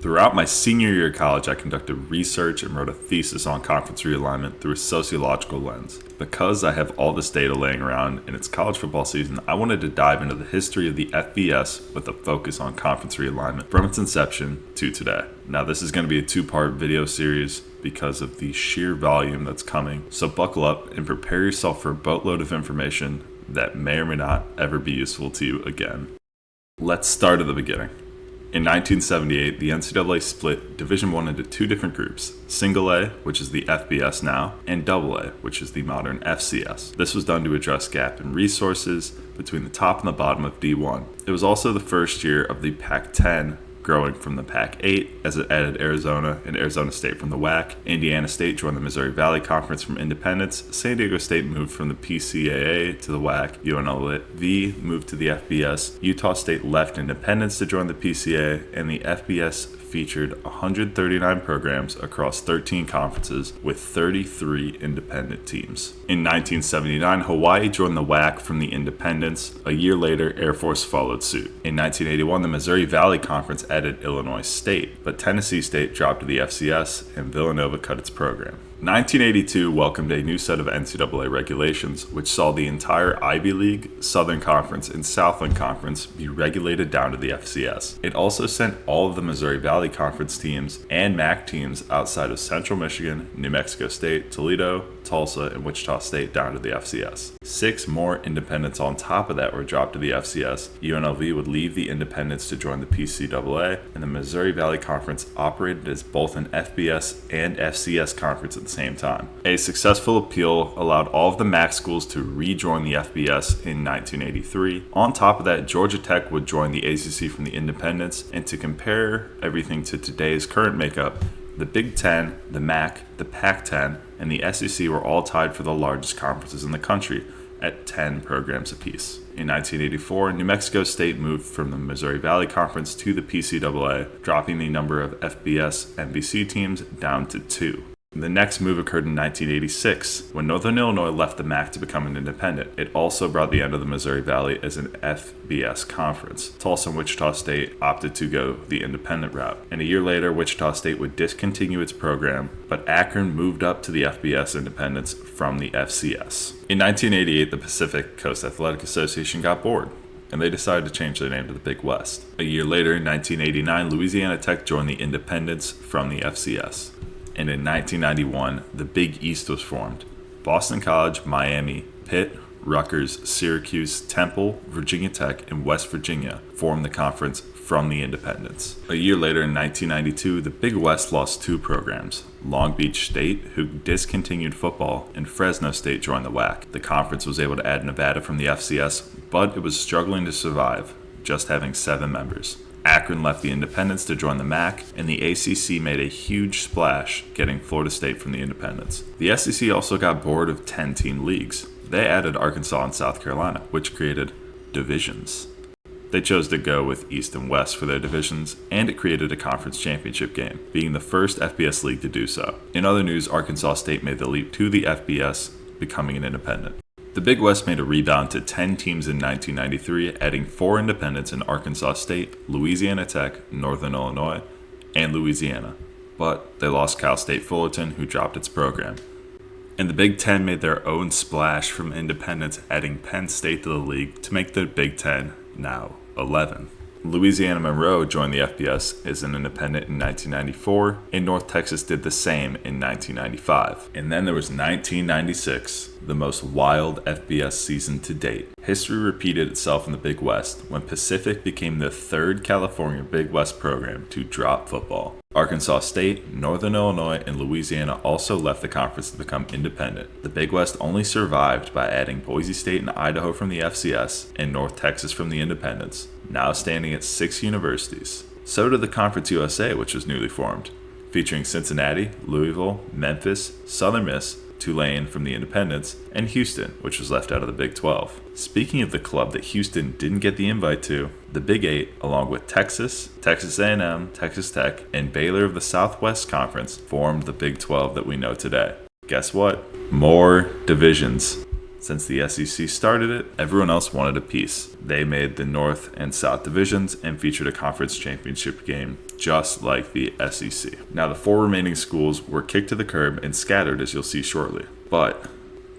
Throughout my senior year of college, I conducted research and wrote a thesis on conference realignment through a sociological lens. Because I have all this data laying around and it's college football season, I wanted to dive into the history of the FBS with a focus on conference realignment from its inception to today. Now, this is going to be a two-part video series because of the sheer volume that's coming, so buckle up and prepare yourself for a boatload of information that may or may not ever be useful to you again. Let's start at the beginning. In 1978, the NCAA split Division I into two different groups, Single A, which is the FBS now, and Double A, which is the modern FCS. This was done to address gap in resources between the top and the bottom of D1. It was also the first year of the Pac-10 growing from the Pac-8 as it added Arizona and Arizona State from the WAC. Indiana State joined the Missouri Valley Conference from independence. San Diego State moved from the PCAA to the WAC. UNLV moved to the FBS. Utah State left independence to join the PCA, and the FBS featured 139 programs across 13 conferences with 33 independent teams. In 1979, Hawaii joined the WAC from the independents. A year later, Air Force followed suit. In 1981, the Missouri Valley Conference added Illinois State, but Tennessee State dropped to the FCS and Villanova cut its program. 1982 welcomed a new set of NCAA regulations, which saw the entire Ivy League, Southern Conference, and Southland Conference be regulated down to the FCS. It also sent all of the Missouri Valley Conference teams and MAC teams outside of Central Michigan, New Mexico State, Toledo, Tulsa, and Wichita State down to the FCS. 6 more independents on top of that were dropped to the FCS. UNLV would leave the independents to join the PCAA, and the Missouri Valley Conference operated as both an FBS and FCS conference at the same time. A successful appeal allowed all of the MAC schools to rejoin the FBS in 1983. On top of that, Georgia Tech would join the ACC from the independents, and to compare everything to today's current makeup, the Big Ten, the MAC, the Pac-10, and the SEC were all tied for the largest conferences in the country at 10 programs apiece. In 1984, New Mexico State moved from the Missouri Valley Conference to the PCAA, dropping the number of FBS MVC teams down to 2. The next move occurred in 1986, when Northern Illinois left the MAC to become an independent. It also brought the end of the Missouri Valley as an FBS conference. Tulsa and Wichita State opted to go the independent route. And a year later, Wichita State would discontinue its program, but Akron moved up to the FBS independence from the FCS. In 1988, the Pacific Coast Athletic Association got bored, and they decided to change their name to the Big West. A year later, in 1989, Louisiana Tech joined the independents from the FCS. And in 1991, the Big East was formed. Boston College, Miami, Pitt, Rutgers, Syracuse, Temple, Virginia Tech, and West Virginia formed the conference from the independents. A year later, in 1992, the Big West lost 2 programs. Long Beach State, who discontinued football, and Fresno State joined the WAC. The conference was able to add Nevada from the FCS, but it was struggling to survive, just having 7 members. Akron left the independents to join the MAC, and the ACC made a huge splash, getting Florida State from the independents. The SEC also got bored of 10-team leagues. They added Arkansas and South Carolina, which created divisions. They chose to go with East and West for their divisions, and it created a conference championship game, being the first FBS league to do so. In other news, Arkansas State made the leap to the FBS, becoming an independent. The Big West made a rebound to 10 teams in 1993, adding 4 independents in Arkansas State, Louisiana Tech, Northern Illinois, and Louisiana. But they lost Cal State Fullerton, who dropped its program. And the Big Ten made their own splash from independents, adding Penn State to the league to make the Big Ten now 11. Louisiana Monroe joined the FBS as an independent in 1994, and North Texas did the same in 1995. And then there was 1996, the most wild FBS season to date. History repeated itself in the Big West when Pacific became the 3rd California Big West program to drop football. Arkansas State, Northern Illinois, and Louisiana also left the conference to become independent. The Big West only survived by adding Boise State and Idaho from the FCS and North Texas from the independents, now standing at 6 universities. So did the Conference USA, which was newly formed, featuring Cincinnati, Louisville, Memphis, Southern Miss, Tulane from the independents, and Houston, which was left out of the Big 12. Speaking of the club that Houston didn't get the invite to, the Big 8, along with Texas, Texas A&M, Texas Tech, and Baylor of the Southwest Conference, formed the Big 12 that we know today. Guess what? More divisions. Since the SEC started it, everyone else wanted a piece. They made the North and South divisions and featured a conference championship game, just like the SEC. Now, the 4 remaining schools were kicked to the curb and scattered, as you'll see shortly. But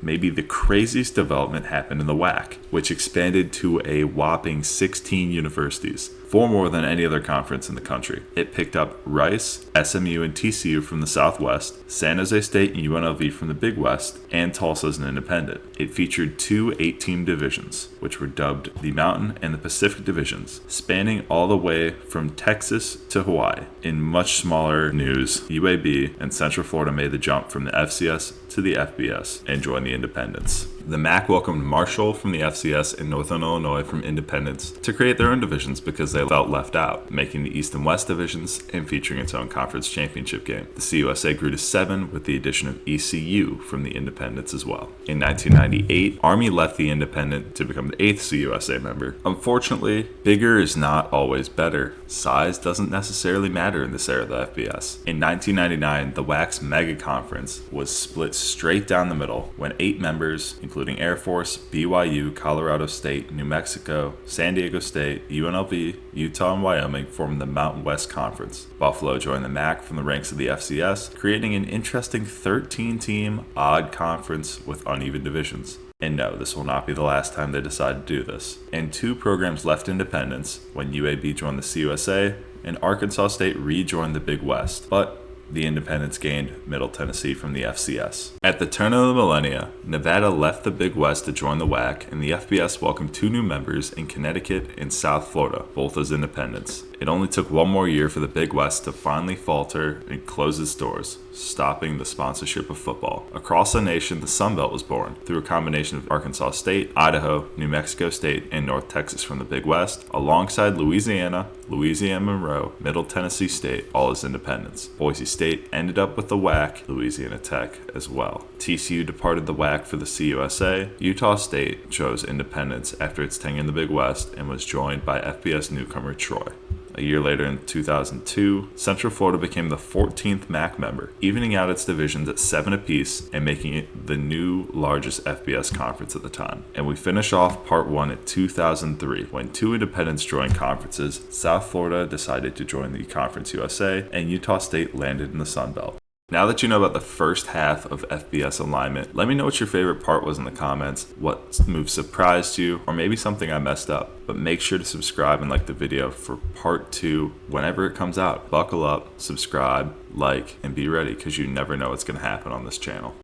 maybe the craziest development happened in the WAC, which expanded to a whopping 16 universities, 4 more than any other conference in the country. It picked up Rice, SMU, and TCU from the Southwest, San Jose State and UNLV from the Big West, and Tulsa as an independent. It featured 2 8-team divisions, which were dubbed the Mountain and the Pacific Divisions, spanning all the way from Texas to Hawaii. In much smaller news, UAB and Central Florida made the jump from the FCS to the FBS and joined the independents. The MAC welcomed Marshall from the FCS and Northern Illinois from Independence to create their own divisions because they felt left out, making the East and West divisions and featuring its own conference championship game. The CUSA grew to 7 with the addition of ECU from the Independents as well. In 1998, Army left the Independent to become the 8th CUSA member. Unfortunately, bigger is not always better. Size doesn't necessarily matter in this era of the FBS. In 1999, the WAC's mega conference was split straight down the middle when 8 members, including Air Force, BYU, Colorado State, New Mexico, San Diego State, UNLV, Utah, and Wyoming, formed the Mountain West Conference. Buffalo joined the MAC from the ranks of the FCS, creating an interesting 13-team odd conference with uneven divisions. And no, this will not be the last time they decide to do this. And 2 programs left independence when UAB joined the CUSA and Arkansas State rejoined the Big West. But the Independents gained Middle Tennessee from the FCS. At the turn of the millennia, Nevada left the Big West to join the WAC, and the FBS welcomed 2 new members in Connecticut and South Florida, both as independents. It only took 1 more year for the Big West to finally falter and close its doors, stopping the sponsorship of football. Across the nation, the Sun Belt was born through a combination of Arkansas State, Idaho, New Mexico State, and North Texas from the Big West, alongside Louisiana, Louisiana Monroe, Middle Tennessee State, all as independents. Boise State ended up with the WAC, Louisiana Tech as well. TCU departed the WAC for the CUSA. Utah State chose independence after its tenure in the Big West and was joined by FBS newcomer Troy. A year later, in 2002, Central Florida became the 14th MAC member, evening out its divisions at 7 apiece and making it the new largest FBS conference at the time. And we finish off part 1 at 2003, when 2 independents joined conferences. South Florida decided to join the Conference USA, and Utah State landed in the Sun Belt. Now that you know about the first half of FBS alignment, let me know what your favorite part was in the comments, what move surprised you, or maybe something I messed up. But make sure to subscribe and like the video for part 2 whenever it comes out. Buckle up, subscribe, like, and be ready, because you never know what's going to happen on this channel.